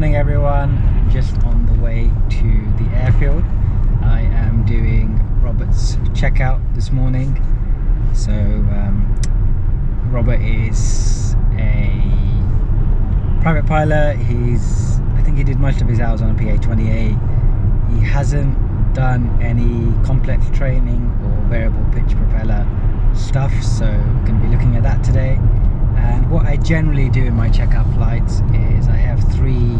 morning everyone, just on the way to the airfield. I am doing Robert's checkout this morning. So Robert is a private pilot. I think he did most of his hours on a PA-20A. He hasn't done any complex training or variable pitch propeller stuff, so we're going to be looking at that today. And what I generally do in my checkout flights is I have three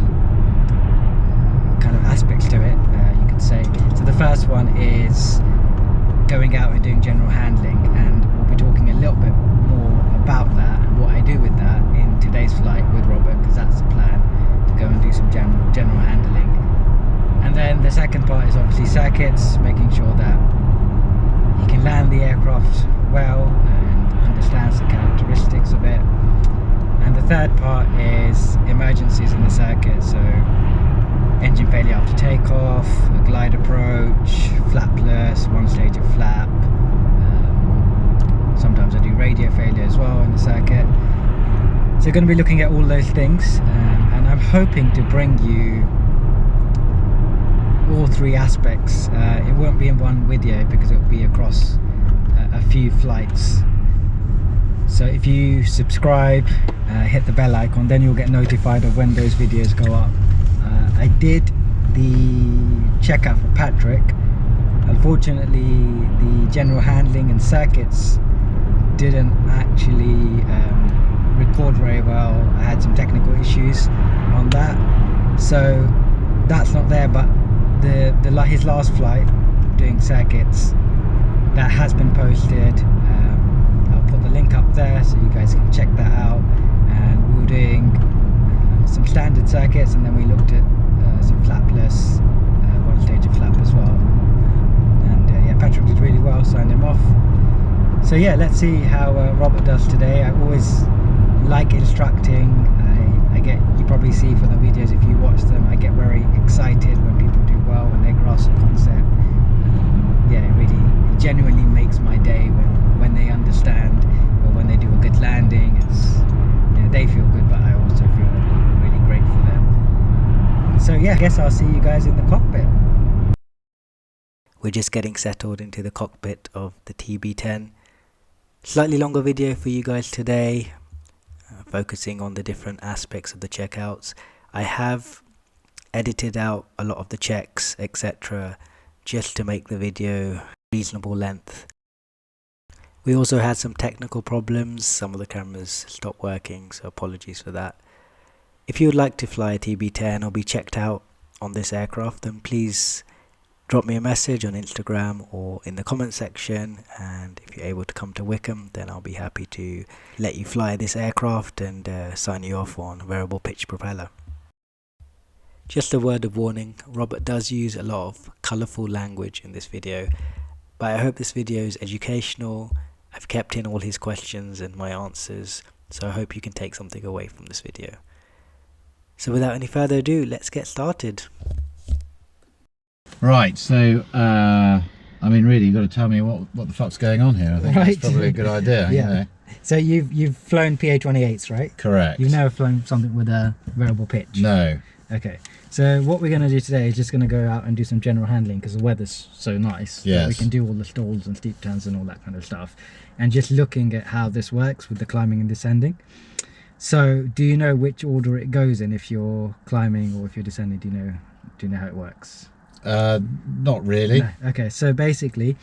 kind of aspects to it, you could say. So the first one is going out and doing general handling, and we'll be talking a little bit more about that and what I do with that in today's flight with Robert, because that's the plan, to go and do some general handling. And then the second part is obviously circuits, making sure that he can land the aircraft well and understands the characteristics of it. And the third part is emergencies in the circuit, so engine failure after takeoff, a glide approach, flapless, one stage of flap. Sometimes I do radio failure as well in the circuit. So we're going to be looking at all those things, and I'm hoping to bring you all three aspects. It won't be in one video because it will be across a few flights. So if you subscribe, hit the bell icon, then you'll get notified of when those videos go up. I did the checkout for Patrick. Unfortunately, the general handling and circuits didn't actually record very well. I had some technical issues on that, so that's not there. But his last flight doing circuits, that has been posted. I'll put the link up there so you guys can check that out. And we were doing some standard circuits, and then we looked at some flapless, one stage of flap as well. And yeah, Patrick did really well, signed him off. So yeah, let's see how Robert does today. I always like instructing. I get, you probably see from the videos if you watch them, I get very excited when people do well, when they grasp the concept. Yeah, it genuinely makes my day when they understand, or when they do a good landing. It's, you know, they feel good, but I also feel really great for them. So yeah, I guess I'll see you guys in the cockpit. We're just getting settled into the cockpit of the TB10. Slightly longer video for you guys today, focusing on the different aspects of the checkouts. I have edited out a lot of the checks, etc., just to make the video reasonable length. We also had some technical problems. Some of the cameras stopped working, so apologies for that. If you would like to fly a TB10 or be checked out on this aircraft, then please drop me a message on Instagram or in the comment section, and if you're able to come to Wycombe, then I'll be happy to let you fly this aircraft and sign you off on variable pitch propeller. Just a word of warning, Robert does use a lot of colourful language in this video, but I hope this video is educational. I've kept in all his questions and my answers, so I hope you can take something away from this video. So without any further ado, let's get started. Right, so I mean, really, you've got to tell me what the fuck's going on here. I think that's probably a good idea. Yeah. You know? So you've flown PA-28s, right? Correct. You've never flown something with a variable pitch? No. Okay. So what we're going to do today is just going to go out and do some general handling, because the weather's so nice. Yes. That we can do all the stalls and steep turns and all that kind of stuff. And just looking at how this works with the climbing and descending. So do you know which order it goes in if you're climbing or if you're descending? Do you know how it works? Not really. No. Okay, so basically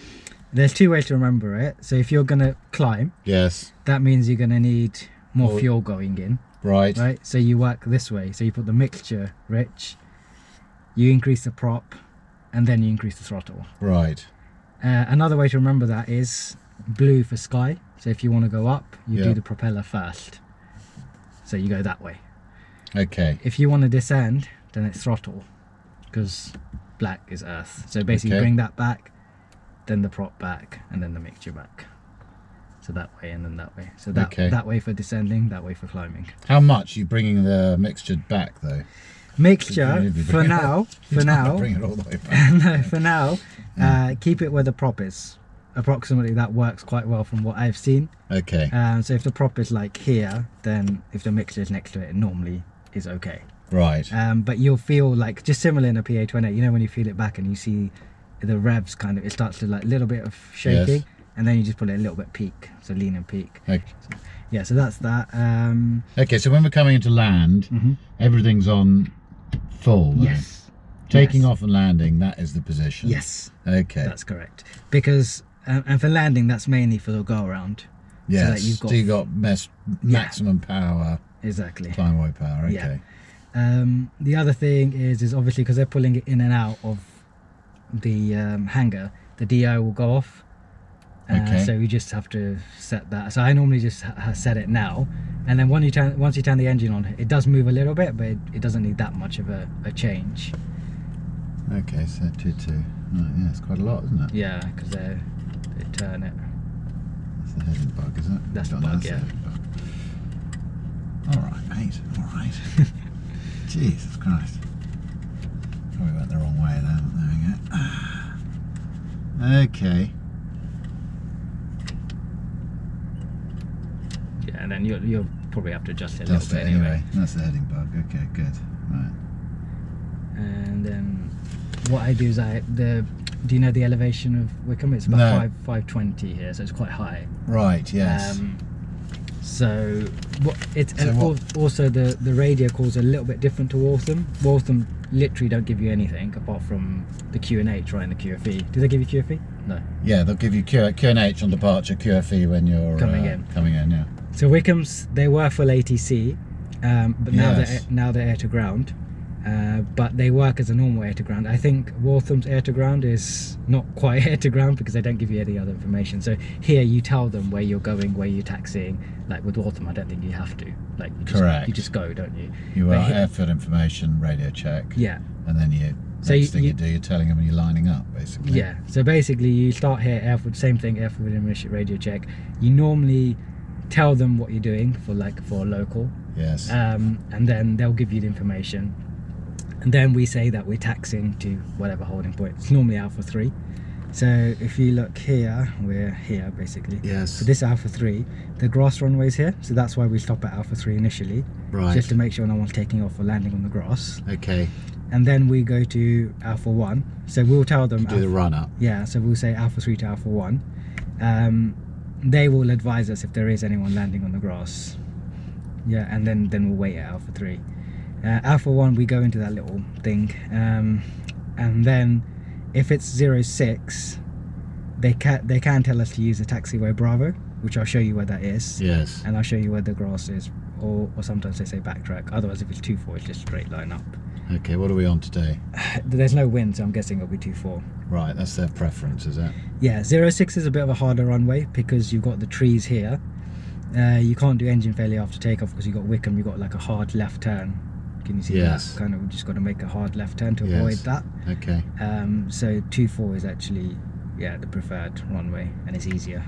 there's two ways to remember it. So if you're gonna climb, yes, that means you're gonna need more fuel going in, right? So you work this way. So you put the mixture rich, you increase the prop, and then you increase the throttle, right? Another way to remember that is blue for sky. So if you want to go up, you do the propeller first, so you go that way. Okay. If you want to descend, then it's throttle, because black is earth. So basically bring that back, then the prop back, and then the mixture back. So that way and then that way. So that way for descending, that way for climbing. How much are you bringing the mixture back though? Mixture for now bring it all the way back. no, for now, keep it where the prop is. Approximately that works quite well from what I've seen. Okay. So if the prop is like here, then if the mixture is next to it, it normally is okay. Right. But you'll feel like, just similar in a PA28, you know, when you feel it back and you see the revs kind of, it starts to like a little bit of shaking. Yes. And then you just put it a little bit peak, so lean and peak. Okay. Yeah, so that's that. Okay, so when we're coming into land, everything's on full. Yes. Taking off and landing, that is the position. Yes. Okay. That's correct. Because, and for landing, that's mainly for the go around. Yes. So that you've got maximum power. Exactly. Climb away power. Okay. Yeah. The other thing is obviously because they're pulling it in and out of the hangar, the DO will go off. Okay. So you just have to set that. So I normally just set it now, and then once you turn the engine on, it does move a little bit, but it doesn't need that much of a change. Okay, so 2.2. Right, yeah, it's quite a lot, isn't it? Yeah, because they turn it. That's the heading bug, is it? That's the bug, yeah. All right, mate. All right. Jesus Christ. Probably went the wrong way then. There we go. Okay. Yeah, and then you'll probably have to adjust it a little bit anyway. That's the heading bug. Okay, good. Right. And then what I do is do you know the elevation of Wycombe? It's about 520 here, so it's quite high. Right. Yes. So also the radio calls are a little bit different to Waltham. Waltham literally don't give you anything apart from the QNH, right, and the QFE. Do they give you QFE? No. Yeah, they'll give you QNH on departure, QFE when you're coming in. Coming in, yeah. So Wycombe's, they were full ATC, but now they're air to ground. But they work as a normal air to ground. I think Waltham's air to ground is not quite air to ground because they don't give you any other information. So here you tell them where you're going, where you're taxiing. Like with Waltham, I don't think you have to. Like you just go, don't you? You are airfield information, radio check. Yeah. And then you're telling them when you're lining up, basically. Yeah. So basically, you start here, airfield, same thing, airfield information, radio check. You normally tell them what you're doing for a local. Yes. And then they'll give you the information. And then we say that we're taxiing to whatever holding point. It's normally Alpha 3. So if you look here, we're here basically. Yes. So this Alpha 3, the grass runway is here. So that's why we stop at Alpha 3 initially. Right. Just to make sure no one's taking off or landing on the grass. Okay. And then we go to Alpha 1. So we'll tell them. Do the run up. Yeah, so we'll say Alpha 3 to Alpha 1. They will advise us if there is anyone landing on the grass. Yeah, and then we'll wait at Alpha 3. Alpha 1, we go into that little thing, and then if it's 06, they can tell us to use the taxiway Bravo, which I'll show you where that is. Yes. And I'll show you where the grass is, or sometimes they say backtrack. Otherwise, if it's 2-4, it's just straight line up. Okay, what are we on today? There's no wind, so I'm guessing it'll be 2-4. Right, that's their preference, is it? Yeah, 06 is a bit of a harder runway because you've got the trees here. You can't do engine failure after takeoff because you've got Wycombe, you've got like a hard left turn. Can you see that? Kind of just got to make a hard left turn to avoid that. Okay. So 2-4 is actually, the preferred runway, and it's easier.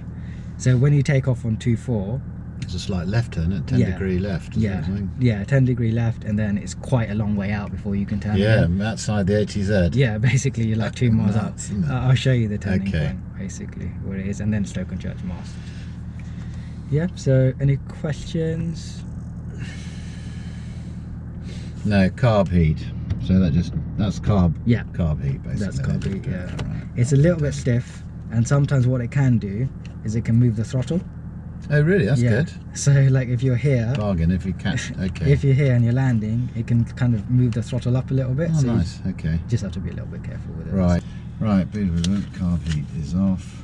So when you take off on 2-4, it's a slight left turn at 10 degree left. Yeah, 10 degree left, and then it's quite a long way out before you can turn. Yeah, that side the ATZ. Yeah, basically you're like 2 miles out. I'll show you the turning point, basically where it is, and then Stoke-on-Church Mast. Yeah. So any questions? No, carb heat. So that's carb. Yeah. Carb heat, basically. That's carb heat. Yeah. Right. It's a little bit stiff, and sometimes what it can do is it can move the throttle. Oh, really? That's good. So, like if you're here. Bargain if you catch. Okay. If you're here and you're landing, it can kind of move the throttle up a little bit. Oh, so nice. Okay. Just have to be a little bit careful with it. Right. Right. Carb heat is off.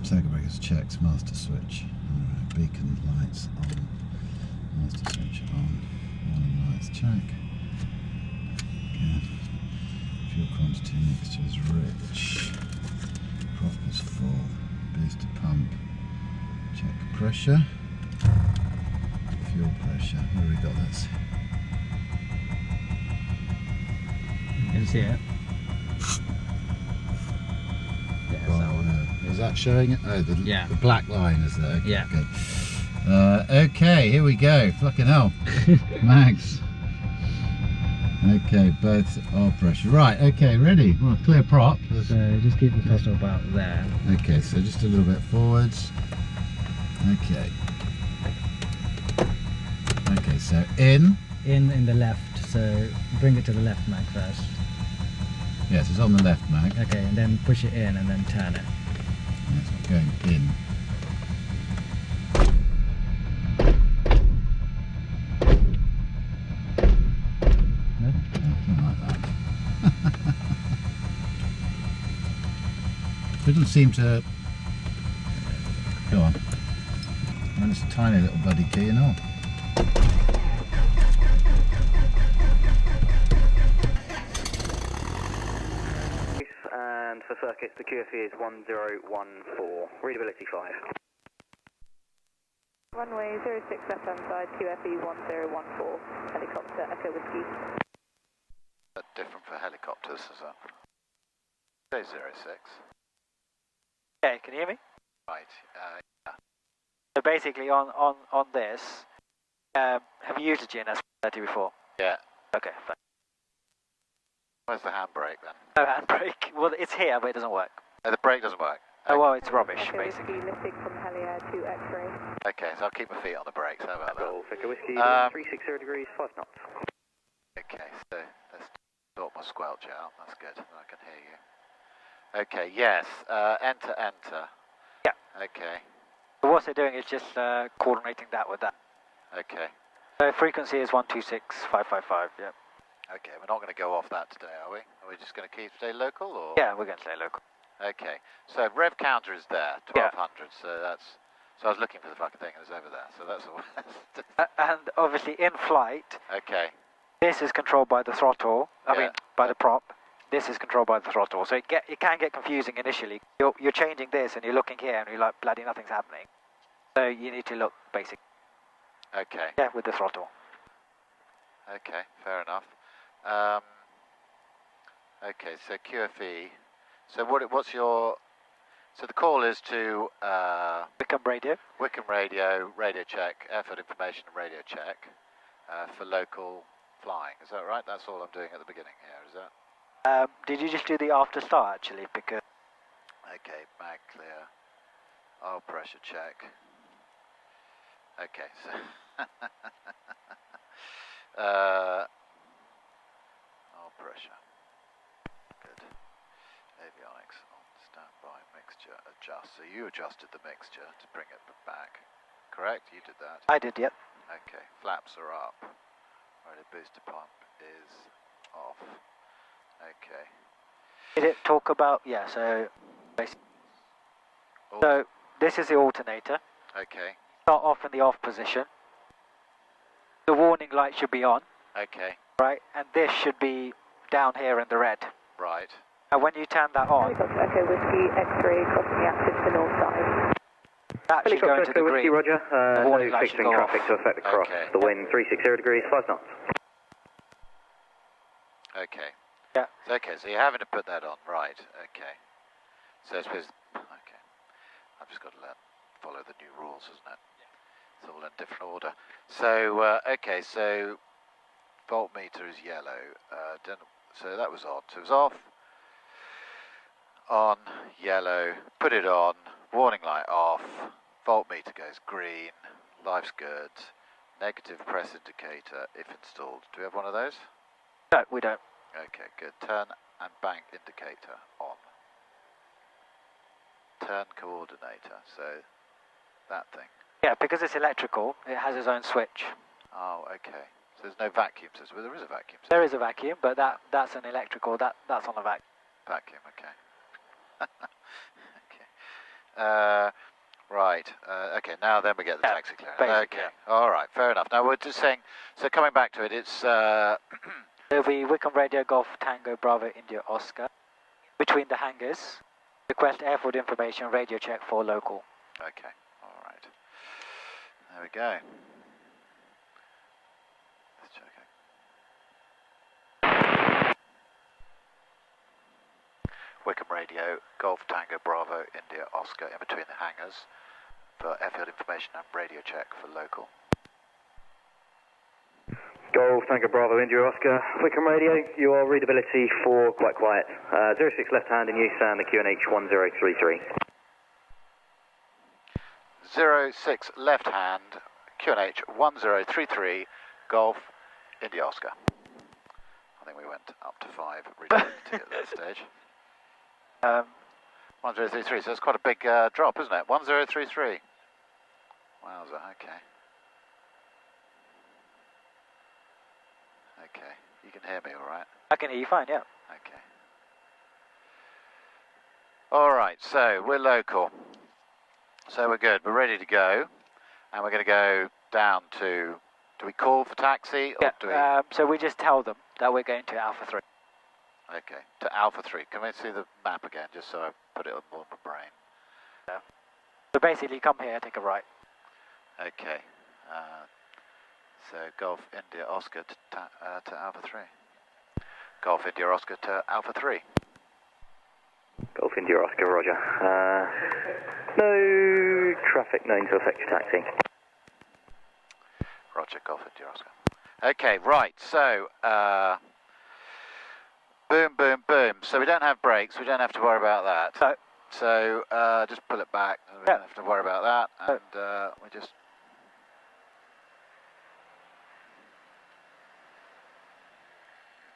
Circuit breakers checked. Master switch. Alright. Beacon lights on. Master switch on. Warning lights check. Good. Fuel quantity mixture is rich. Prop is full. Booster pump. Check pressure. Fuel pressure. Where we got this? You can see it. Yeah, is that showing it? Oh, the black line is there. Okay, yeah. Good. Okay, here we go. Fucking hell. Mags. Okay, both are pressure. Right, okay, ready. Well, clear prop. So just keep the throttle about there. Okay, so just a little bit forwards. Okay. Okay, so in. in the left, so bring it to the left mag first. Yes, it's on the left mag. Okay, and then push it in and then turn it. Yes, I'm going in. No? Something like that. It doesn't seem to... Go on. And it's a tiny little bloody key and all. And for circuits, the QFE is 1014. Readability 5. Runway 06 left hand side, QFE 1014. Helicopter Echo Whiskey. That's different for helicopters, is that? Say 06. Okay, can you hear me? Right, yeah. So basically on this, have you used a GNS 30 before? Yeah. Okay, fine. Where's the handbrake then? No handbrake. Well, it's here, but it doesn't work. Oh, the brake doesn't work. Oh, well, it's rubbish, Echo basically. Whiskey lifting from Heliair to X-ray. Okay, so I'll keep my feet on the brakes, how about that? Golf Echo Whiskey, 360 degrees, 5 knots. Okay, so let's sort my squelch out, that's good, I can hear you. Okay, yes, enter. Yeah. Okay, So what they're doing is just coordinating that with that. okay. So frequency is 126.555, yeah. Okay, we're not going to go off that today, are we? Are we just going to stay local, or? Yeah, we're going to stay local. Okay, so rev counter is there, 1200, so that's... So I was looking for the fucking thing, and it's over there, so that's all. And obviously in flight, Okay, this is controlled by the throttle, I mean, by the prop. This is controlled by the throttle, so it can get confusing initially. You're changing this and you're looking here and you're like, bloody nothing's happening. So you need to look basic. okay, Yeah, with the throttle. okay, fair enough. Okay, so QFE. So what's your... So the call is to Wycombe radio. Wycombe radio check, airfield information and radio check for local flying. Is that right? That's all I'm doing at the beginning here, is that? Did you just do the after start actually? Because Okay, mag clear. Oil pressure check. Okay, so oil pressure. Good. Avionics on standby. Mixture adjust. So you adjusted the mixture to bring it back, correct? You did that. I did, yep. Okay, flaps are up. Right, booster pump is off. Okay. Did it talk about, yeah, so basically, so this is the alternator. Okay, Start off in the off position. The warning light should be on, okay, right? And this should be down here in the red. right. And when you turn that on, Helicopter Echo Whiskey, X-ray crossing the active to north side. that should go into the Whiskey, green. Roger. The warning No light should fixing go traffic off. to affect the cross. Okay. The wind 360 degrees, 5 knots. Okay. Yeah. Okay, so you're having to put that on, right? Okay. So I suppose. Okay. I've just got to follow the new rules, isn't it? It's all in different order. So okay, so voltmeter is yellow. So that was on. So it was off. On, yellow, put it on, warning light off, voltmeter goes green, life's good, negative press indicator if installed. Do we have one of those? No, we don't. Okay, good. Turn and bank indicator on. Turn coordinator, so that thing. Yeah, because it's electrical, it has its own switch. Oh, okay. So there's no vacuum system. Well, there is a vacuum system. There is a vacuum, but that's an electrical, that's on a vacuum. Vacuum, okay. Okay. Right. Okay. Now then we get the taxi clearance. basically, Okay. All right. Fair enough. Now we're just saying. So coming back to it, it's. There'll be Wycombe Radio Golf Tango Bravo India Oscar. Between the hangars, request airfield information, radio check for local. Okay. All right. There we go. Let's check it. Wycombe Radio, Golf Tango Bravo India Oscar in between the hangars for airfield information and radio check for local. Golf Tango Bravo India Oscar, Wycombe Radio, your readability 4, quite quiet. 06 left hand in use and the QNH 1033. 06 left hand, QNH 1033, Golf India Oscar. I think we went up to 5 readability at that stage. 1033, so it's quite a big drop, isn't it? 1033. Wowza, okay. Okay, you can hear me all right? I can hear you fine, yeah. Okay. All right, so we're local. So we're good, we're ready to go. And we're going to go down to, do we call for taxi? Or do we... So we just tell them that we're going to Alpha 3. Okay, to Alpha 3. Can we see the map again, just so I put it on my brain? Yeah. So basically, come here, take a right. Okay. So Golf India Oscar to Alpha 3. Golf India Oscar to Alpha 3. Golf India Oscar, roger. No traffic known to affect your taxi. Roger, Golf India Oscar. Okay, right, so, boom, boom, boom. So we don't have brakes, we don't have to worry about that. No. So just pull it back, we don't have to worry about that, and we just...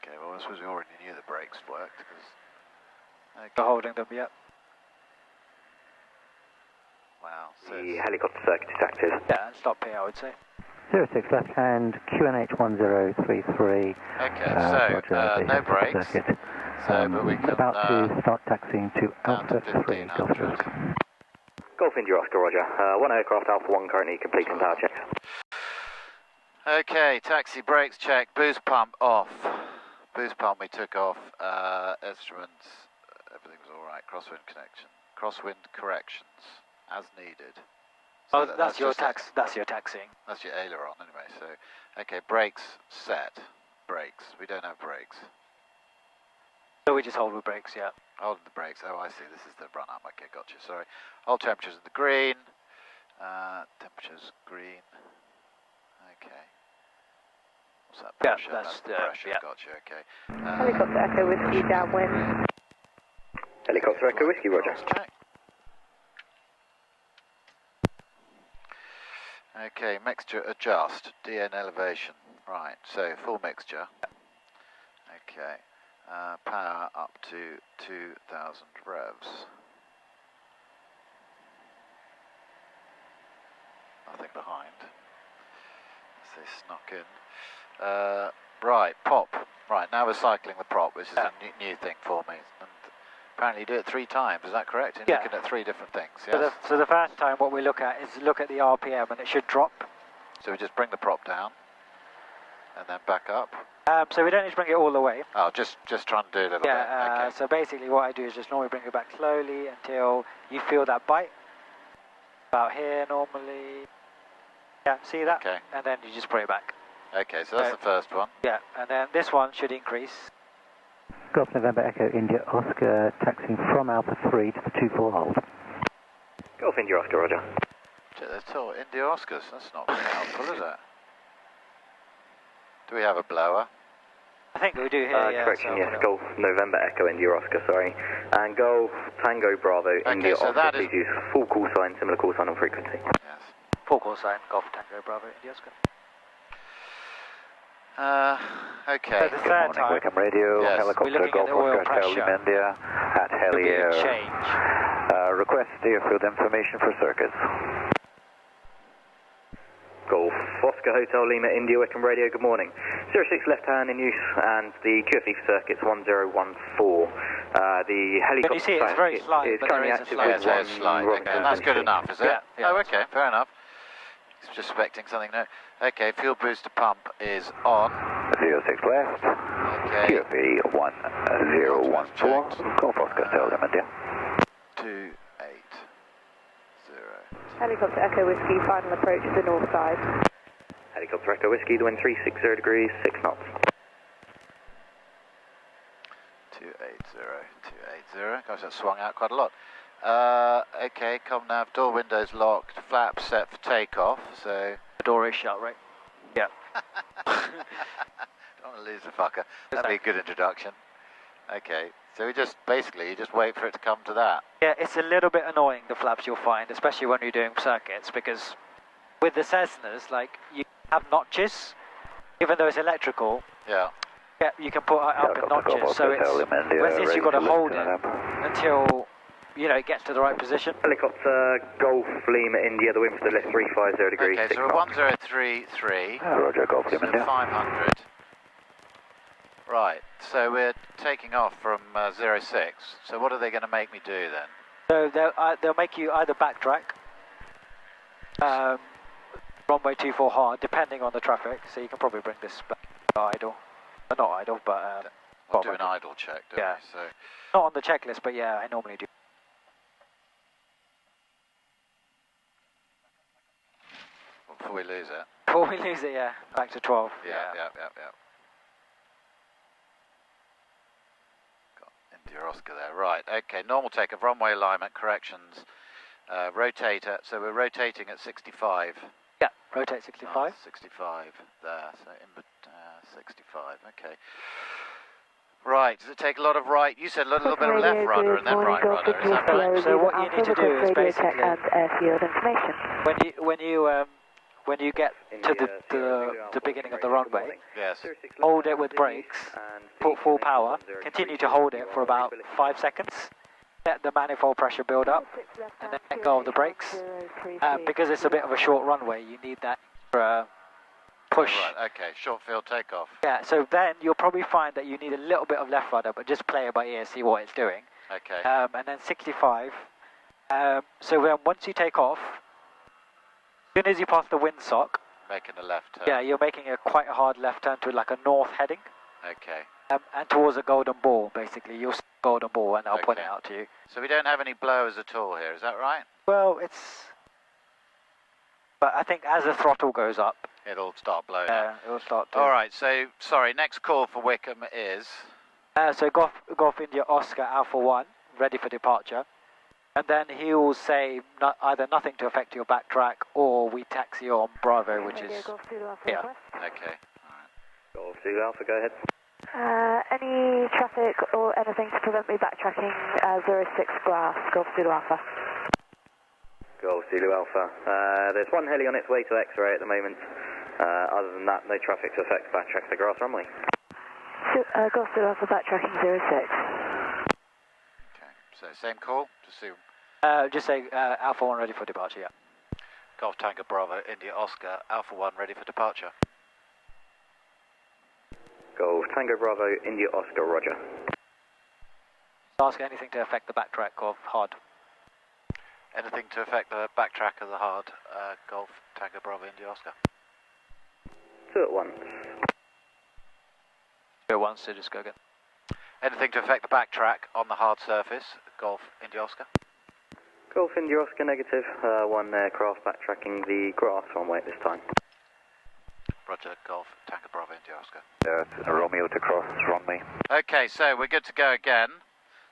Okay, well I suppose we already knew the brakes worked, because... Okay. We're holding them, yeah. Wow. So The helicopter circuit is active. Yeah, and stop here, I would say. 06 left hand, QNH 1033. okay, so no brakes. Circuit. So, but we can... about to start taxiing to down to Alpha 3. 1500. Golf India Oscar, roger. One aircraft, Alpha 1 currently completing power checks. Okay, taxi brakes check, boost pump off. Boost pump we took off, instruments, everything was alright, crosswind connection. Crosswind corrections, as needed. So Oh, that's your just that's your taxiing. That's your aileron anyway, so... Okay, brakes set. Brakes, we don't have brakes. So we just hold with brakes, yeah. Holding the brakes, oh I see, this is the run up, okay, gotcha, sorry. Hold temperatures in the green. Temperatures green. Okay. What's that Yeah, pressure? that's the the- pressure, yeah. gotcha, okay. Helicopter Echo Whiskey downwind. Helicopter Echo Whiskey, roger. Check. Okay, mixture adjust, DN elevation. Right, so full mixture. Okay, power up to 2000 revs. Nothing behind. As they snuck in. Right, pop. Right, now we're cycling the prop, which is a new thing for me. And apparently you do it 3 times, is that correct? And Yeah. looking at 3 different things, yes? So the first time what we look at is look at the RPM and it should drop. So we just bring the prop down and then back up. So we don't need to bring it all the way. Oh, just try and do a little bit. Yeah, Okay. so basically what I do is just normally bring it back slowly until you feel that bite. About here normally. Yeah, see that? Okay. And then you just bring it back. Okay, so that's the first one. Yeah, and then this one should increase. Golf November Echo India Oscar taxiing from Alpha 3 to the 24 hold. Golf India Oscar, roger. That's all India Oscars. That's not very helpful, is it? Do we have a blower? I think we do here, yeah. Correction, so yes, we'll- Golf November Echo India Oscar, sorry. And Golf Tango Bravo India so Oscar, that is- please use full call sign, similar call sign on frequency. Yes. Full call sign, Golf Tango Bravo India Oscar. Okay. So the third time, Wycombe Radio, Yes. helicopter We're looking at Golf the oil Oscar Hotel pressure. India at there'll be a Helier. change. Request airfield information for circuits. Golf Oscar Hotel Lima India Wycombe Radio, good morning. 06 left hand in use and the QFE for circuits 1014. The helicopter you see it's very circuit slight, is but there currently is a active slight with Yeah, so it's one slide. Robinson Okay, that's good 22. enough, is it? Yeah, yeah, Oh, that's okay, fair enough. Suspecting something new. Okay, fuel booster pump is on. 06 left, Okay, QFE 1014, Golf Oscar Hotel India. 280. Helicopter Echo Whiskey, final approach to the north side. Helicopter Echo Whiskey, the wind 360 degrees, 6 knots. 280. Gosh, that swung out quite a lot. Okay, com nav, door windows locked, flaps set for takeoff, so... The door is shut, right? Yeah. Don't want to lose the fucker. That'd be a good introduction. Okay, so we just, basically, you just wait for it to come to that. Yeah, it's a little bit annoying, the flaps you'll find, especially when you're doing circuits, because with the Cessnas, like, you have notches, even though it's electrical, Yeah. yeah, you can put it up in notches. So it's, since you've got to hold it until, you know, it gets to the right position. Helicopter Golf Lima India, the wind for the lift 350 degrees. Okay, so we're 1033. Roger, Golf So 500. Right, so we're taking off from 06. So what are they going to make me do then? So they'll make you either backtrack, runway 24 hard, depending on the traffic. So you can probably bring this back idle, not idle, but I'll do an idle check, don't yeah. we? So Not on the checklist, but yeah, I normally do. before we lose it. Before we lose it, yeah, back to 12. Yeah. Got India Oscar there. Right, okay, normal takeoff, runway alignment, corrections, rotator, so we're rotating at 65. Yeah, rotate 65. 65 there, so 65, okay. Right, does it take a lot of right? You said a little bit of left rudder and then right rudder, is that right? So what you need to do is basically, when you get to the beginning of the runway, Yes. hold it with brakes, put full power, continue to hold it for about 5 seconds, let the manifold pressure build up, and then let go of the brakes. Because it's a bit of a short runway, you need that push. Oh, right, okay, short field takeoff. Yeah, so then you'll probably find that you need a little bit of left rudder, but just play it by ear, see what it's doing. Okay. And then 65. So then once you take off, as soon as you pass the windsock, Making a left turn. yeah, you're making quite a hard left turn to like a north heading. Okay. And towards a golden ball, basically. You'll see a golden ball, and I'll point it out to you. So we don't have any blowers at all here, is that right? Well, but I think as the throttle goes up, It'll start blowing up. it'll start to... All right, so, sorry, next call for Wycombe is... So Golf India Oscar Alpha 1, ready for departure. And then he will say either nothing to affect your backtrack, or we taxi on Bravo, which is here. Okay. Golf Zulu Alpha, go ahead. Any traffic or anything to prevent me backtracking 06 glass, Golf Zulu Alpha. Golf Zulu Alpha. There's one heli on its way to X-ray at the moment. Other than that, no traffic to affect backtrack to grass runway. Golf Zulu Alpha backtracking 06. Okay, so same call, just see... Just say Alpha 1 ready for departure, yeah. Golf Tango Bravo, India Oscar, Alpha 1 ready for departure. Golf Tango Bravo, India Oscar, roger. Ask anything to affect the backtrack of hard. Anything to affect the backtrack of the hard Golf Tango Bravo, India Oscar. 2 at 1. Go once, so just go again. Anything to affect the backtrack on the hard surface, Golf India Oscar. Golf India Oscar, negative. One aircraft backtracking the grass runway at this time. Roger, Golf Tango Bravo, India Oscar. Romeo to cross runway. Okay, so we're good to go again.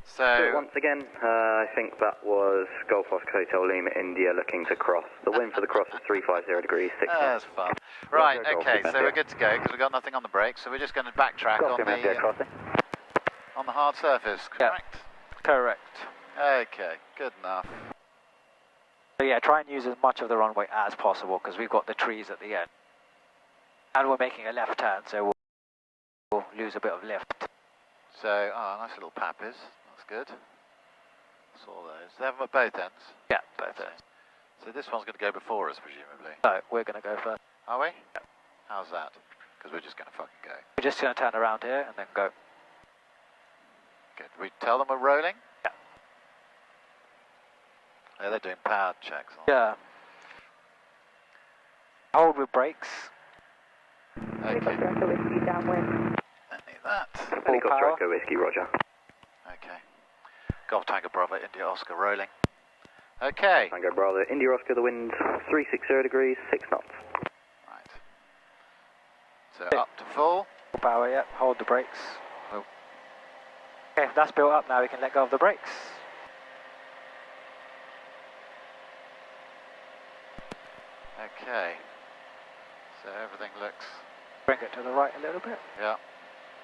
So once again, I think that was Golf Oscar Hotel Lima India looking to cross. The wind for the cross is 350 degrees, 6 knots. that's fun. Right, okay, so we're good to go because we've got nothing on the brakes, so we're just going to backtrack on the hard surface, correct? Yeah, correct. Okay, good enough. So yeah, try and use as much of the runway as possible because we've got the trees at the end. And we're making a left turn, so we'll lose a bit of lift. So, nice little pappies. That's good. Saw those. They have them at both ends? Yeah, both ends. So this one's going to go before us, presumably? No, we're going to go first. Are we? Yeah. How's that? Because we're just going to fucking go. We're just going to turn around here and then go. Good. We tell them we're rolling? Yeah. Yeah, they're doing power checks. Yeah. Hold with brakes. Okay. Echo Whiskey downwind. Any that. Helicopter Echo Whiskey, roger. Okay. Golf Tango Bravo, India Oscar rolling. Okay. Tango Bravo, India Oscar, the wind 360 degrees, 6 knots. Right. So up to full. Full power, yeah. Hold the brakes. Oh. Okay, that's built up now. We can let go of the brakes. Okay. So everything looks... Bring it to the right a little bit. Yeah.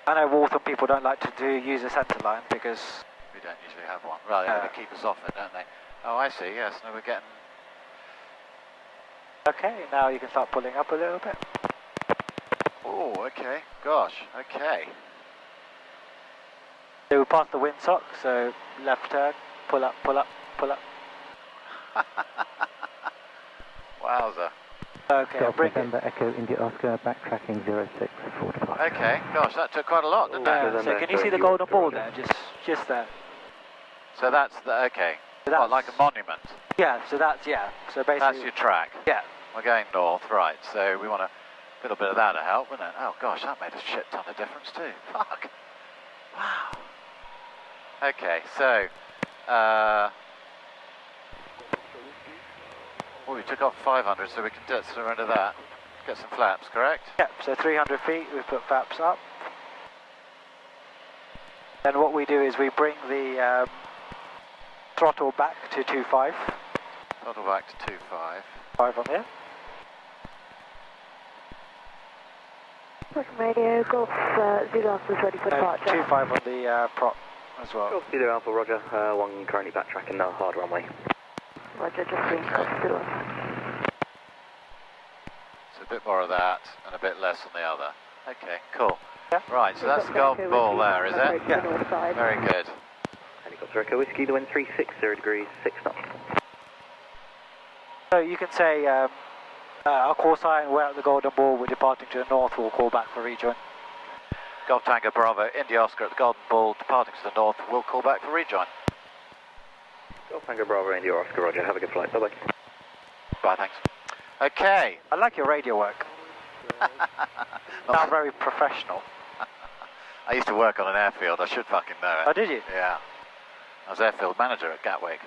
I know Waltham people don't like to use a centre line because... We don't usually have one. Well, yeah, they keep us off it, don't they? Oh, I see, yes. No, we're getting... Okay, now you can start pulling up a little bit. Oh, okay. Gosh, okay. So we pass the windsock, so left turn, pull up, pull up, pull up. Wowza. Okay, Golf bring it. November Echo India Oscar, backtracking 0645. Okay, gosh, that took quite a lot, didn't it? Yeah, so can you see the golden ball there? Just there. So that's the, okay. So What, like a monument? Yeah, so that's, yeah. So basically. That's your track. Yeah. We're going north, right, so we want a little bit of that to help, wouldn't it? Oh gosh, that made a shit ton of difference too. Fuck. Wow. Okay, so, well, we took off 500, so we can surrender that. Get some flaps, correct? Yep, so 300 feet, we put flaps up. Then what we do is we bring the throttle back to 2.5. Throttle back to 2.5. 5 on there. Wycombe Radio, Golf Zulu Alpha is ready for departure. 2.5 on the prop as well. Golf Zulu Alpha, Roger. One currently backtracking now, hard runway. Roger, just being Golf Zulu Alpha. So a bit more of that and a bit less on the other. Okay, cool. Yeah. Right, so that's the golden ball there, is it? Yeah. Very good. Helicopter Echo Whiskey, the wind 360 degrees, 6 knots. So you can say our call sign, we're at the golden ball, we're departing to the north, we'll call back for rejoin. Golf Tango Bravo, India Oscar at the golden ball, departing to the north, we'll call back for rejoin. Golf Tango Bravo, India Oscar, Roger. Have a good flight. Bye-bye. Bye, thanks. Okay. I like your radio work. Sound very professional. I used to work on an airfield, I should fucking know it. Oh, did you? Yeah. I was airfield manager at Gatwick.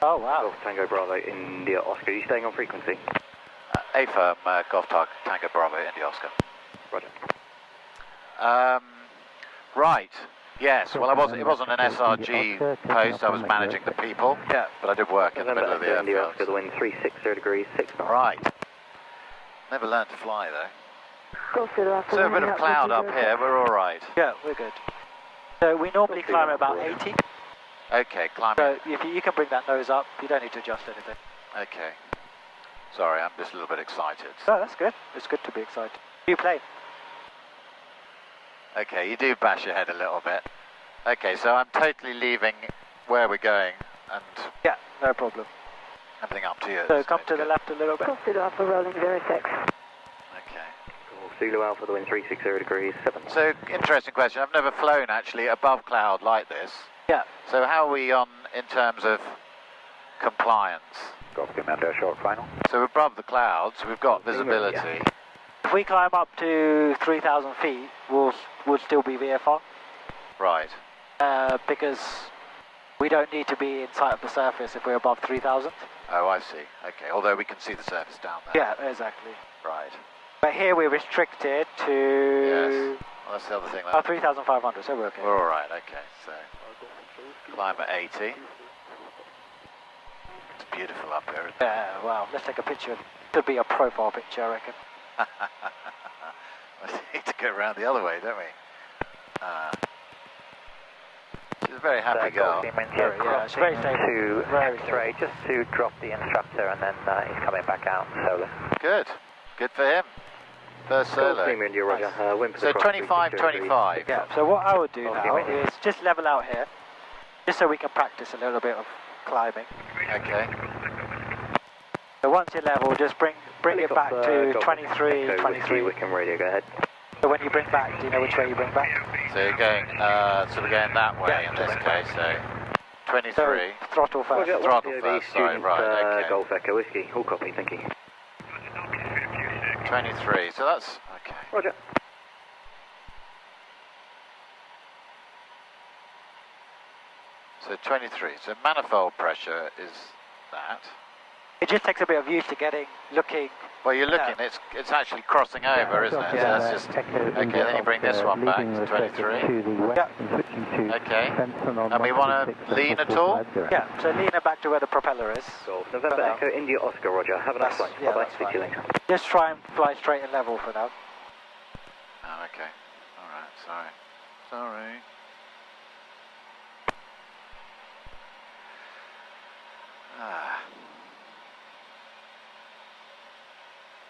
Oh, wow. Golf Tango Bravo, India Oscar. Are you staying on frequency? A-firm, Golf Tango Bravo, India Oscar. Roger. Right. Yes, well, it wasn't an SRG post, I was managing the people. Yeah. But I did work in the middle of the India airfield. Oscar, the wind 360 degrees, 6 knots. Right. Never learned to fly, though. Golf Zulu Alpha. So a bit of cloud up here, we're all right. Yeah, we're good. So we normally climb at about 80. Okay, climbing. So if you can bring that nose up, you don't need to adjust anything. Okay. Sorry, I'm just a little bit excited. Oh, that's good. It's good to be excited. You play. Okay, you do bash your head a little bit. Okay, so I'm totally leaving where we're going and Yeah, no problem. everything up to you. So come to the left a little bit. Golf Zulu Alpha rolling 06. Okay. Golf Zulu Alpha, the wind 360 degrees, 7 knots. So, interesting question. I've never flown actually above cloud like this. Yeah. So how are we on in terms of compliance? Golf Commando, short final. So we're above the clouds, we've got visibility. If we climb up to 3,000 feet, we'll still be VFR. Right. Because we don't need to be in sight of the surface if we're above 3,000. Oh, I see. Okay, although we can see the surface down there. Yeah, exactly. Right. But here we're restricted to Yes. Well, that's the other thing. 3,500, so we're okay. We're all right. Okay, so climb at 80. It's beautiful up here, isn't it? Yeah, wow. Let's take a picture. Could be a profile picture, I reckon. We need to go around the other way, don't we? She's a very happy girl. Yeah, it's very stable. To Very X-ray, just to drop the instructor, and then he's coming back out solo. Good. Good for him. First solo. Team India, Roger. Wind for So the cross, 25, 360 degrees. 25. Yeah, so what I would do Okay, now mate. is just level out here, just so we can practice a little bit of climbing. Okay. So once you're level, just bring it back to 23, Echo 23. Wycombe Radio, go ahead. So when you bring back, do you know which way you bring back? So you're going, so we're going that way Yeah, in this case, so So 23. throttle first. Roger, Throttle one first, POV, sorry, student, right, okay. Golf Echo Whiskey, all copy, thank you. 23, so that's, okay. Roger. So 23, so manifold pressure is that. It just takes a bit of use to looking. Well, you're looking, it's actually crossing over, isn't it? So Yeah. that's just, okay, then you bring this one back to 23. Okay. And we want to lean at all? Yeah, so lean it back to where the propeller is. Golf November Echo India Oscar, Roger. Have a nice flight. Yeah, Bye-bye, that's speak to you fine. later. Just try and fly straight and level for now. Oh, okay. Alright, sorry. Sorry. Ah.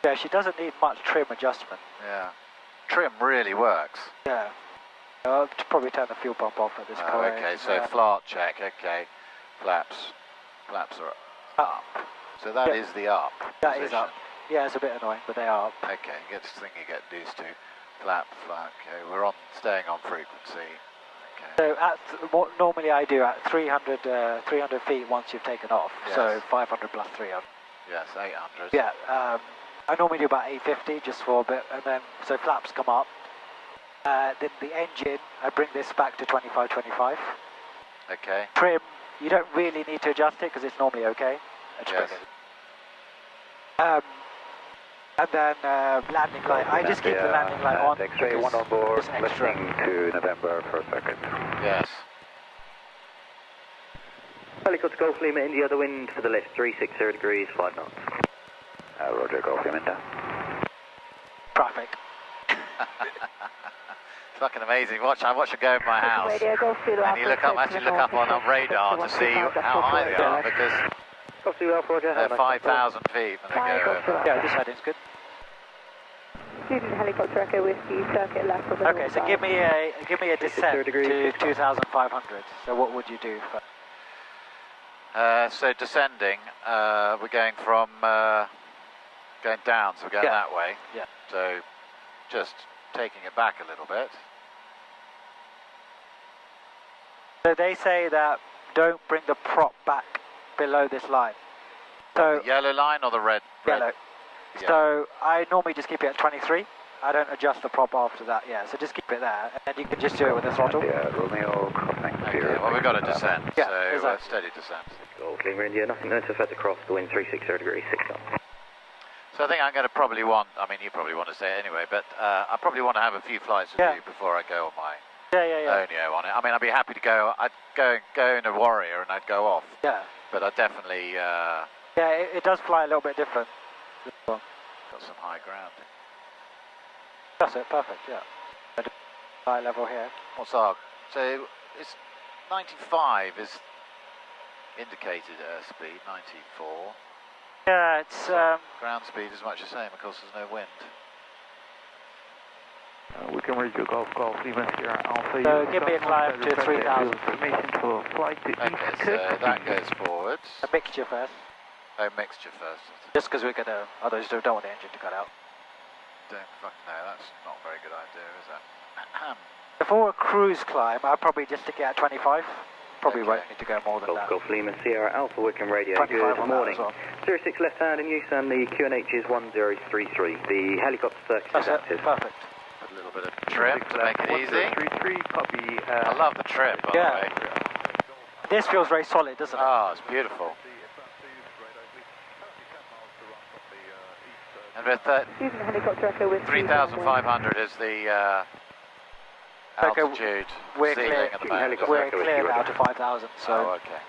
Yeah, she doesn't need much trim adjustment. Yeah. trim really works. Yeah. I'll probably turn the fuel pump off at this point. Okay, so flat check, okay. Flaps are up. So that is the up That position. is up. Yeah, it's a bit annoying, but they are up. Okay, get this thing you get used to. Flap, okay, we're staying on frequency. Okay. So what normally I do at 300 feet once you've taken off, Yes. so 500 plus 300. Yes, 800. Yeah, I normally do about 850 just for a bit, and then, so flaps come up. Then the engine, I bring this back to 25. Okay. Trim, you don't really need to adjust it because it's normally okay. I just Yes. bring it. And then landing light, I just keep the landing light on. X-ray 1 on board, It's extra. listening to November for a second. Yes. Helicopter Golf Lima India, the wind for the lift, 360 degrees, 5 knots. Roger, Golf Lima India. Traffic. Fucking amazing. I watch it go in my house. Radio, Golf Zulu And you actually look up on radar to see how high they are, because Golf Zulu Alpha, Roger. they're 5,000 feet when they go over. Yeah, this heading's good. Student helicopter echo whiskey, circuit left of the Okay, so give me a descent to 2,500. So what would you do? So descending, we're going from going down, so we're going that way. Yeah. So just taking it back a little bit. So they say that don't bring the prop back below this line. So The yellow line or the red? yellow. Yeah. So I normally just keep it at 23. I don't adjust the prop after that. Yeah. So just keep it there, and then you can just do it with the throttle. Yeah, Romeo, crossing Okay, well we've got a descent, Yeah, so exactly. steady descent. Golf Lima India, nothing known to affect the cross, the wind 360 degrees, 6 knots. So I think I'm going to probably you probably want to say it anyway, but I probably want to have a few flights with you before I go on my Onio on it. I mean, I'd be happy to go. I'd go in a Warrior and I'd go off. Yeah. But I'd definitely Yeah, it does fly a little bit different. got some high ground. That's it. Perfect. Yeah. High level here. What's our? So it's 95 is indicated airspeed, 94. Yeah, it's Ground speed is much the same. Of course, there's no wind. Wycombe Radio Golf Lima Sierra Alpha. So give me a climb to 3,000. Information for flight to Okay, East so Kirk. that goes forwards. A mixture first. Oh, mixture first. Just because we're gonna, others don't want the engine to cut out. Don't fucking know. That's not a very good idea, is it? For a cruise climb, I'd probably just stick it at 25. Probably Okay. won't need to go more than that. Golf Lima Sierra Alpha Wycombe Radio, 25 good on that morning. as well. 06 left hand in use and the QNH is 1033. The helicopter circuit That's is it. active. Perfect. Put a little bit of trim to make it easy. 33, copy. I love the trim, by Yeah. the way. This feels very solid, doesn't it? Oh, it's beautiful. And with Student helicopter echo whiskey. 3,500 is the Okay, altitude we're ceiling clear. at the moment. We're clear now to 5,000. So Oh, okay.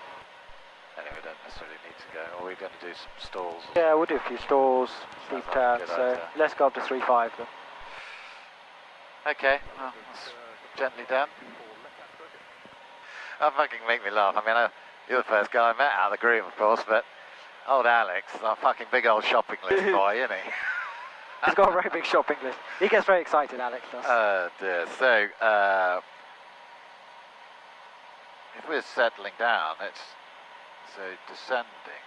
Anyway, we don't necessarily need to go. Or we're going to do some stalls. yeah, we'll do a few stalls, steep Sounds like a turns. good So idea. let's go up to 3.5 then. Okay, well, that's gently done. That fucking make me laugh. I mean, you're the first guy I met out of the group, of course, but old Alex, a fucking big old shopping list boy, isn't he? He's got a very big shopping list. He gets very excited, Alex does. Oh dear. So, if we're settling down, it's so descending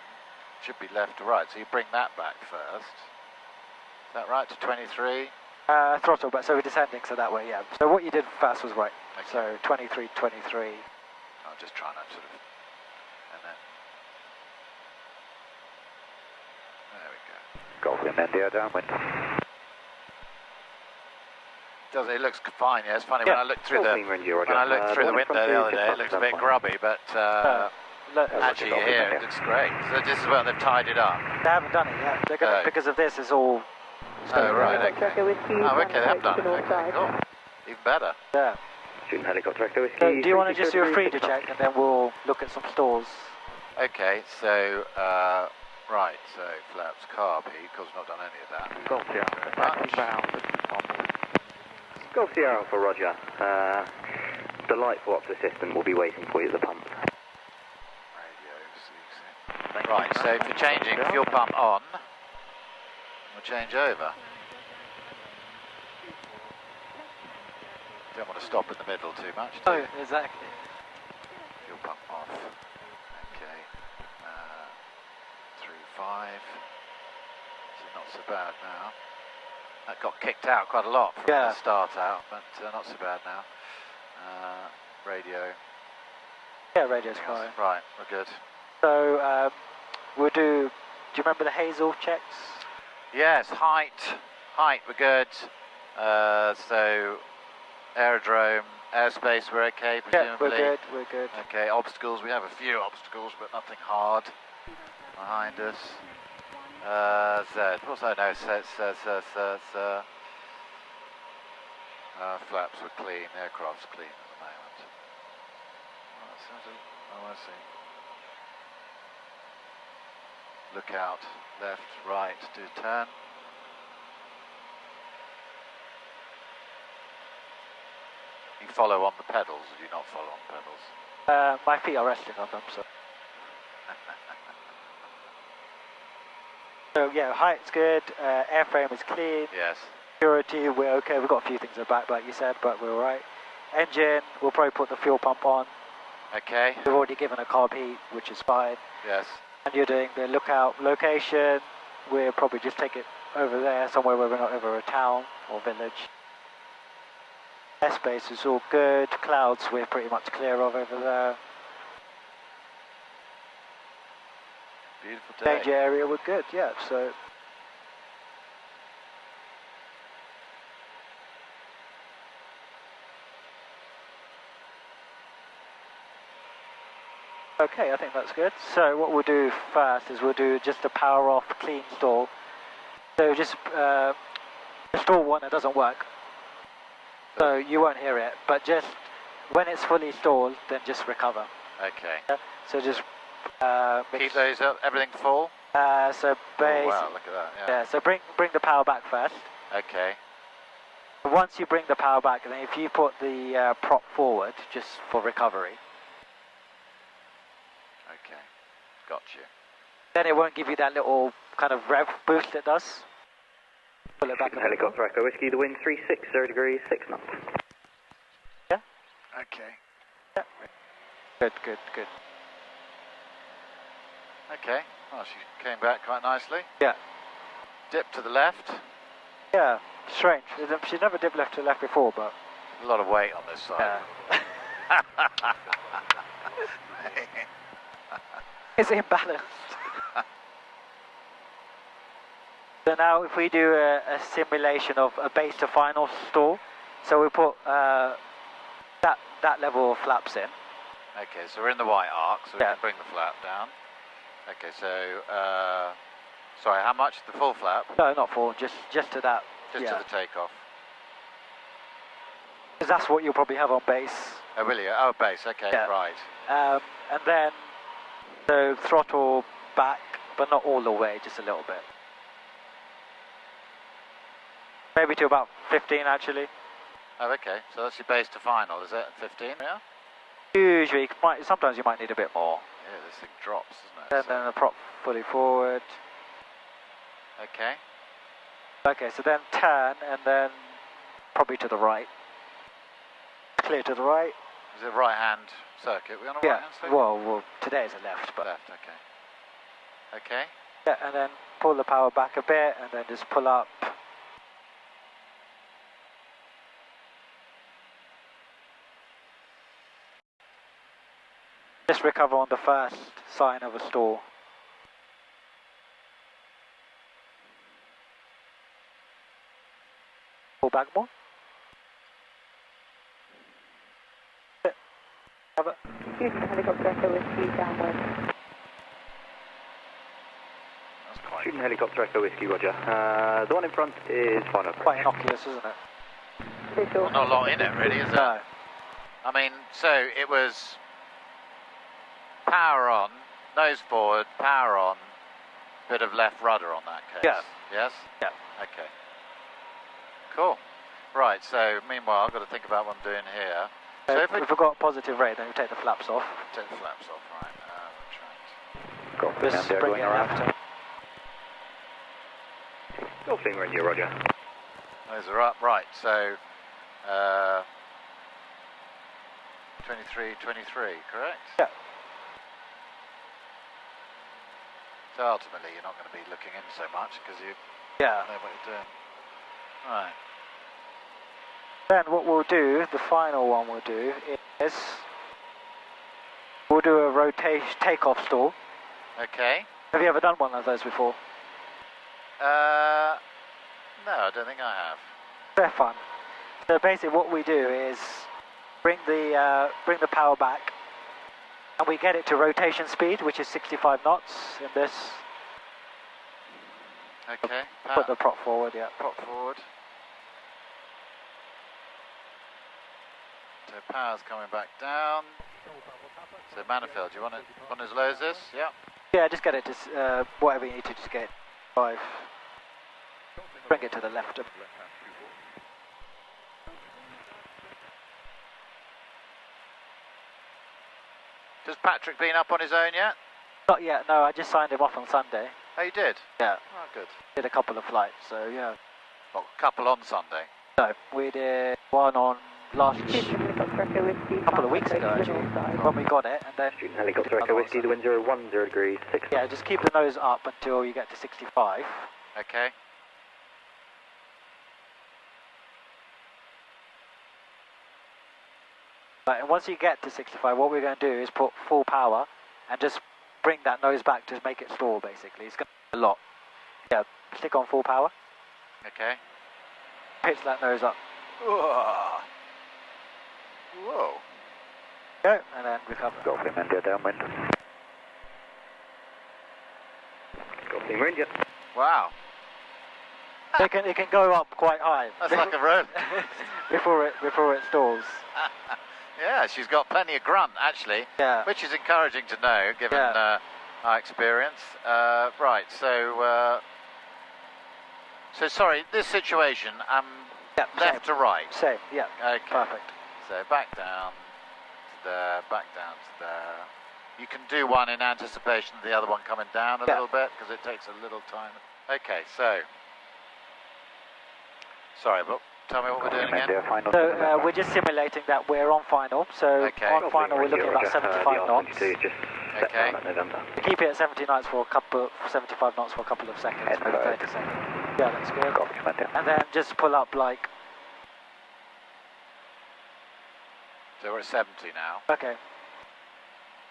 should be left to right. So you bring that back first. Is that right to 23? Throttle, but so we're descending, so that way, yeah. So what you did first was right. Okay. So 23, 23. I'm just trying to sort of, and then there we go. Golf Lima India, downwind. It looks fine. Yeah, it's funny when I looked through the window the other day. It looks a bit grubby, but actually here it looks great. So this is where they've tied it up. They haven't done it yet. They're gonna, because of this, it's all. Oh right, okay. Echo whiskey. Oh okay, they have done it. Okay, cool. Even better. Yeah. Student helicopter echo whiskey. So do you want to just do a 360 free to check, and then we'll look at some stalls? Okay, so right, so flaps, carb heat, because we've not done any of that. Golf Golf Sierra Alpha, Roger. The light for ops assistant will be waiting for you at the pump. Radio, right, so for changing fuel pump on, we'll change over. Don't want to stop in the middle too much, do Oh, you? exactly. Fuel pump off. Okay. 3.5. So not so bad now. That got kicked out quite a lot from the start out, but not so bad now. Radio. Yeah, radio's fine. Right, we're good. So we'll do you remember the Hazel checks? Yes, height, we're good. So aerodrome, airspace, we're okay, presumably. Yeah, we're good. Okay, obstacles, we have a few obstacles, but nothing hard behind us. Z, what's that? No, flaps were clean, the aircraft's clean at the moment. Oh, I see. Look out, left, right, do turn. You follow on the pedals, or do you not follow on the pedals? My feet are resting on them, so. So yeah, height's good, airframe is clean. Yes. Security, we're okay. We've got a few things in the back, like you said, but we're alright. Engine, we'll probably put the fuel pump on. Okay. We've already given a carb heat, which is fine. Yes. And you're doing the lookout location. We'll probably just take it over there, somewhere where we're not over a town or village. Airspace is all good. Clouds we're pretty much clear of over there. Beautiful day. Danger area we're good, yeah. So. Okay, I think that's good. So what we'll do first is we'll do just a power off clean stall. So just stall one that doesn't work. So you won't hear it, but just when it's fully stalled, then just recover. Okay. Yeah? So just keep those up, everything full? So base. Oh, wow, look at that. Yeah, so bring the power back first. Okay. Once you bring the power back, then if you put the prop forward, just for recovery. Okay, got you. Then it won't give you that little kind of rev boost it does. Pull it back a bit. Helicopter Echo Whiskey, the wind 360 degrees, 6 knots. Yeah? Okay. Yeah. Good, good, good. Okay, well, she came back quite nicely. Yeah. Dip to the left. Yeah, strange. She's never dipped left to left before, but... A lot of weight on this side. Yeah. It's imbalanced. So now if we do a simulation of a base to final stall, so we put that level of flaps in. Okay, so we're in the white arc, so we Yeah. can bring the flap down. Okay, so, sorry, how much? The full flap? No, not full, just to that. Just to the takeoff. Because that's what you'll probably have on base. Oh, will you? Oh, base, okay, Yeah. right. And then, so throttle back, but not all the way, just a little bit. Maybe to about 15 actually. Oh, okay, so that's your base to final, is it? 15, yeah? Usually, sometimes you might need a bit more. Yeah, this thing drops, doesn't it? Then the prop fully forward. Okay. Okay, so then turn and then probably to the right. Clear to the right. Is it right-hand circuit? We're on a Yeah, right-hand circuit? well, today is a left, but... Left, okay. Okay. Yeah, and then pull the power back a bit and then just pull up. Just recover on the first sign of a stall. Pull back more. Have it. Houston Helicopter Echo Whiskey downward. That's quite Shooting Helicopter Echo Whiskey, roger. The one in front is final. Quite innocuous, isn't it? well, not a lot in it, really, is there? No. I mean, so it was power on, nose forward, power on, bit of left rudder on that case. Yeah. Yes? Yeah. Okay. Cool. Right, so meanwhile, I've got to think about what I'm doing here. So If we've got positive rate, then we take the flaps off. take the flaps off, right, retract. Golf Just India bring going it around. left. Golf India, roger. Those are up, right, so 23, correct? Yeah. So ultimately you're not going to be looking in so much because you Yeah. know what you're doing. Right. Then what we'll do, the final one we'll do is we'll do a rotation takeoff stall. Okay. Have you ever done one of those before? No, I don't think I have. They're fun. So basically what we do is bring the power back and we get it to rotation speed, which is 65 knots in this. Okay. Put the prop forward, yeah. Prop forward. So power's coming back down. So manifold, do you want it as low as this? Yeah. Yeah, just get it to whatever you need to just get 5. Bring it to the left. Has Patrick been up on his own yet? Not yet, no, I just signed him off on Sunday. Oh, you did? Yeah. Oh, good. Did a couple of flights, so yeah. Well, a couple on Sunday. No, we did one on a couple of weeks ago actually, when we got it, and then Student helicopter Echo Whiskey, the wind 010 degrees 6. yeah, just keep the nose up until you get to 65. Okay. Right, and once you get to 65, what we're going to do is put full power and just bring that nose back to make it stall basically. It's going to be a lot. Yeah, stick on full power. Okay. Pitch that nose up. Whoa. Whoa. Go, and then recover. Golf India downwind. Golf Team Ranger. Wow. It can go up quite high. That's like a road. before it stalls. Yeah, she's got plenty of grunt actually, Yeah. which is encouraging to know given our experience. Right, so sorry, this situation, left to right. Same, yeah. Okay. Perfect. So back down to there, back down to there. You can do one in anticipation of the other one coming down a little bit because it takes a little time. Okay, so sorry, but tell me what we're doing again. So we're just simulating that we're on final. So on final we're looking at about 75 knots. Okay. We keep it at 75 knots for a couple of seconds, maybe 30 seconds. Yeah, that's good. And then just pull up like. So we're at 70 now. Okay.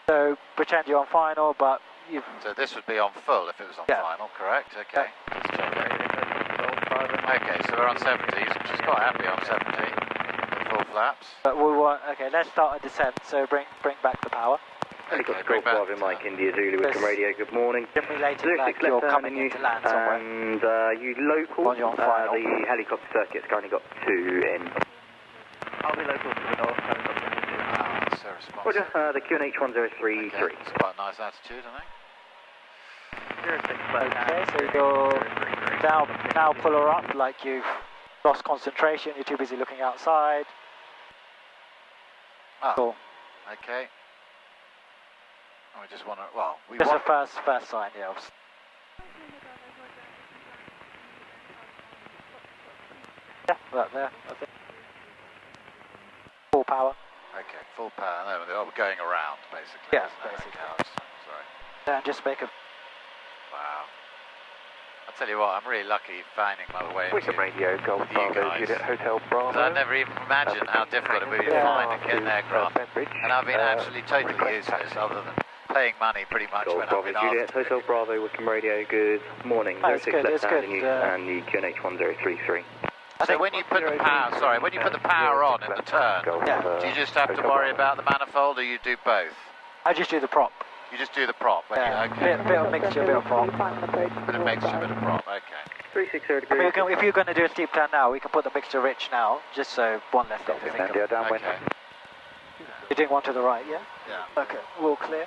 So pretend you're on final, but you've. So this would be on full if it was on final, correct? Okay. Let's check it. Okay, so we're on 70. She's quite happy on 70. With full flaps. But we want. Okay, let's start a descent. So bring back the power. Helicopter Golf Bravo Mike India Zulu Wycombe Radio. Good morning. Simulating like you're coming into land somewhere. And you local. You're on final. The helicopter circuit's currently got 2 in. I'll be local to the north. So responsive. Roger, the QNH 1033. Okay, it's quite a nice attitude, I think. Okay, so you're now pull her up like you've lost concentration, you're too busy looking outside. Ah, Cool. okay. And we just want to, well, we Just want... the first sign, yeah. Yeah, right there, I think. Full power. Okay, full power. No, we're going around, basically. Yeah, isn't it? basically. Okay, sorry. Yeah, just make a. Wow. I'll tell you what, I'm really lucky finding my way into Wycombe Radio, Golf Bravo, Unit Hotel Bravo. I never even imagined how difficult it would be to find and get an aircraft. And I've been absolutely totally useless, other than paying money pretty much when I've been Juliet asked. Hotel Bravo Wycombe Radio. Good morning. Oh, it's 06 good, left it's hand good. in use and the QNH 1033. So when you put the power, when you put the power on in the turn, do you just have to worry about the manifold, or you do both? I just do the prop. You just do the prop. When Yeah, you, okay. bit of mixture, bit of prop. Bit of mixture, bit of prop. Okay. 360 I degrees. mean, if you're going to do a steep turn now, we can put the mixture rich now, just so one less thing to think of. downwind. Okay. You're doing one to the right, yeah? Yeah. Okay, all clear.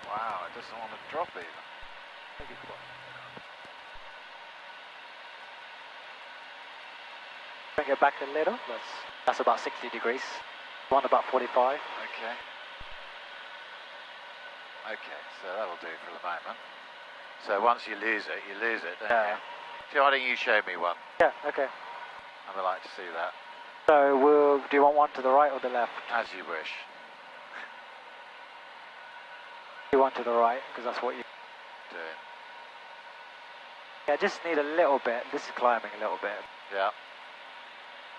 Wow, it doesn't want to drop even. Bring it back a little. That's about 60 degrees. One about 45. Okay. Okay, so that'll do for the moment. So once you lose it, don't you? So why don't you show me one? Yeah, okay. I would like to see that. So do you want one to the right or the left? As you wish. You want to the right, because that's what you're Doing. Yeah, just need a little bit. This is climbing a little bit. Yeah.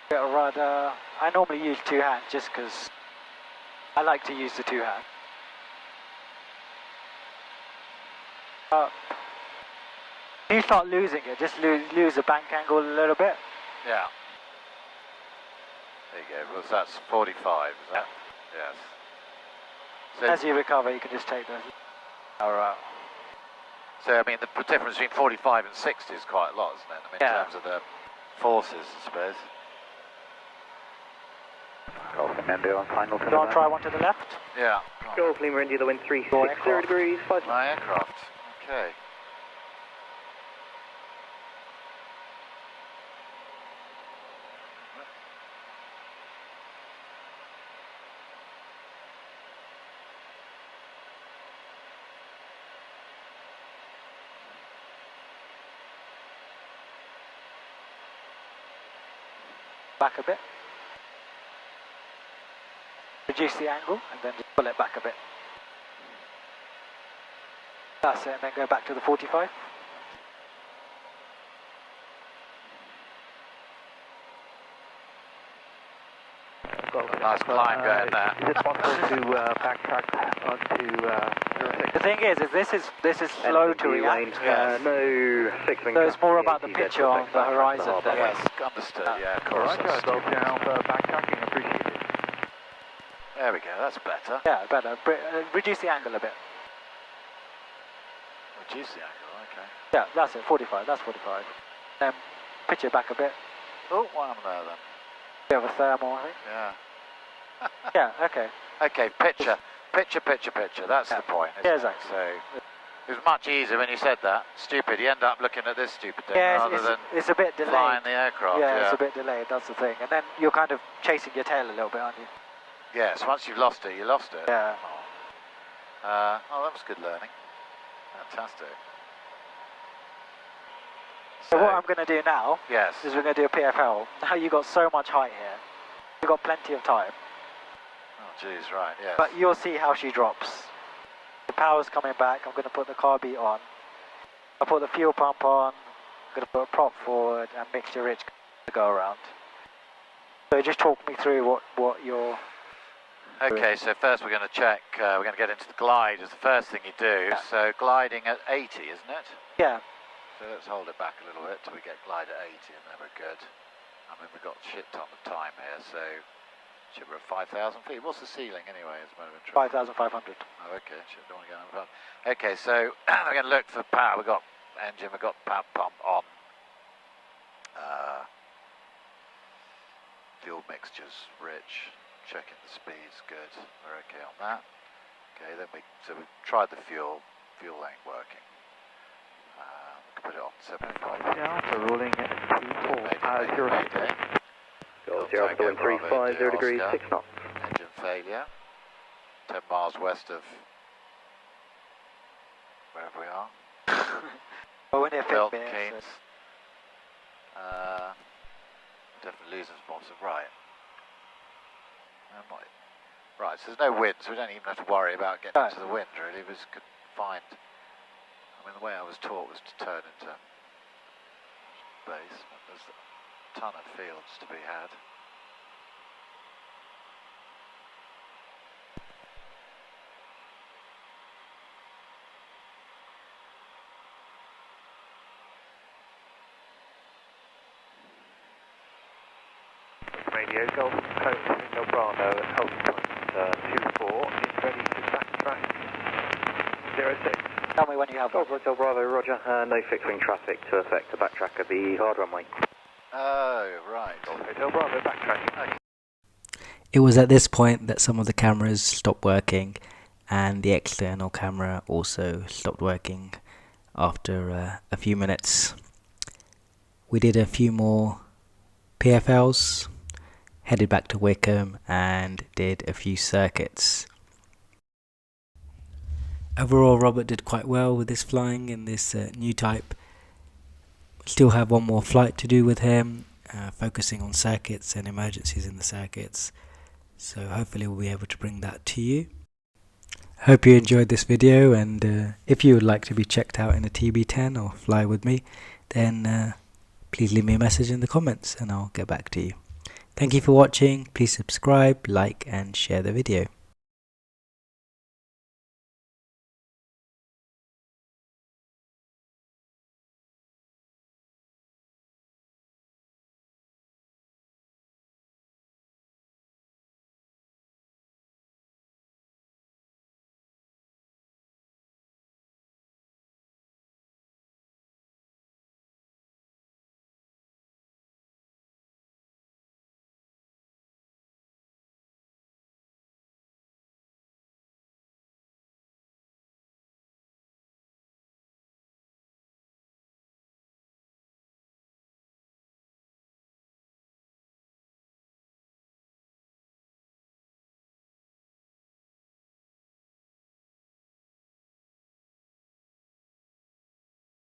Bit of rudder. I normally use two hands just because I like to use the two hands. Up. You start losing it, just lose the bank angle a little bit. Yeah. There you go. Well, that's 45, is that? Yes. So, As you recover, you can just take the power out. so I mean, the difference between 45 and 60 is quite a lot, isn't it? I mean, Yeah. in terms of the forces, I suppose. Golf Lima India on final. Do you want to try one to the left? Yeah. Golf Lima India, the wind 360 degrees, 5 knots. My aircraft. Okay. Back a bit. Reduce the angle and then just pull it back a bit. That's it, and then go back to the 45. Nice climb going there. Is it possible to backtrack onto 06? The thing is this is slow to react. Yes. No fixing. So it's more about the picture on the horizon. Yes, understood. Yeah, of course. Roger, Golf Lima Alpha backtracking, appreciated. There we go. That's better. Yeah, better. Reduce the angle a bit. Reduce the angle. Okay. Yeah, that's it. 45. That's 45. Then pitch it back a bit. Oh, what happened there then? Bit of a thermal, I think. Yeah. Yeah. Okay. Okay, picture. That's the point. Yeah, Isn't exactly. it? So it was much easier when you said that. Stupid. You end up looking at this stupid thing Yeah, rather than it's a bit delayed. flying the aircraft. Yeah, it's a bit delayed. That's the thing. And then you're kind of chasing your tail a little bit, aren't you? Yes. Once you've lost it, you lost it. Yeah. Oh, that was good learning. Fantastic. So what I'm going to do now Yes. is we're going to do a PFL. Now you've got so much height here. You've got plenty of time. Oh, geez, right. Yes. But you'll see how she drops. The power's coming back. I'm going to put the car beat on. I'll put the fuel pump on. I'm going to put a prop forward and mixture rich to go around. So just talk me through what you're... Okay, so first we're going to check, we're going to get into the glide as the first thing you do. Yeah. So gliding at 80, isn't it? Yeah. So let's hold it back a little bit till we get glide at 80 and then we're good. I mean, we've got shit ton of time here, so shit, we're at 5,000 feet. What's the ceiling anyway? It's 5,500. Oh, okay, shit, don't want to get on fun. Okay, so we're going to look for power. We've got engine, we've got power pump on. Fuel mixtures rich. Checking the speeds, good. We're okay on that. Okay, then so we've tried the fuel. Fuel ain't working. We can put it on 75. Yeah, so ruling at 24. Mayday. Golf Sierra Alpha, wind 350 degrees, 6 knots. Engine failure. 10 miles west of wherever we are. Well, we're near Milton Fitbit, Keynes. so- Definitely losing spots of right. Right, so there's no wind, so we don't even have to worry about getting into the wind, really. We just could find... I mean, the way I was taught was to turn into base, but there's a ton of fields to be had. Radio Golf Coast Signal Bravo at hold point 24 is ready to backtrack 06. Tell me when you have Golf one. Hotel Bravo, roger. No fixed-wing traffic to affect the backtrack of the hard runway. Oh, right. Golf Hotel Bravo backtracking. Okay. It was at this point that some of the cameras stopped working and the external camera also stopped working after a few minutes. We did a few more PFLs, headed back to Wycombe and did a few circuits. Overall, Robert did quite well with this flying in this new type. Still have one more flight to do with him, focusing on circuits and emergencies in the circuits. So hopefully we'll be able to bring that to you. Hope you enjoyed this video, and if you would like to be checked out in a TB10 or fly with me, then please leave me a message in the comments and I'll get back to you. Thank you for watching. Please subscribe, like and share the video.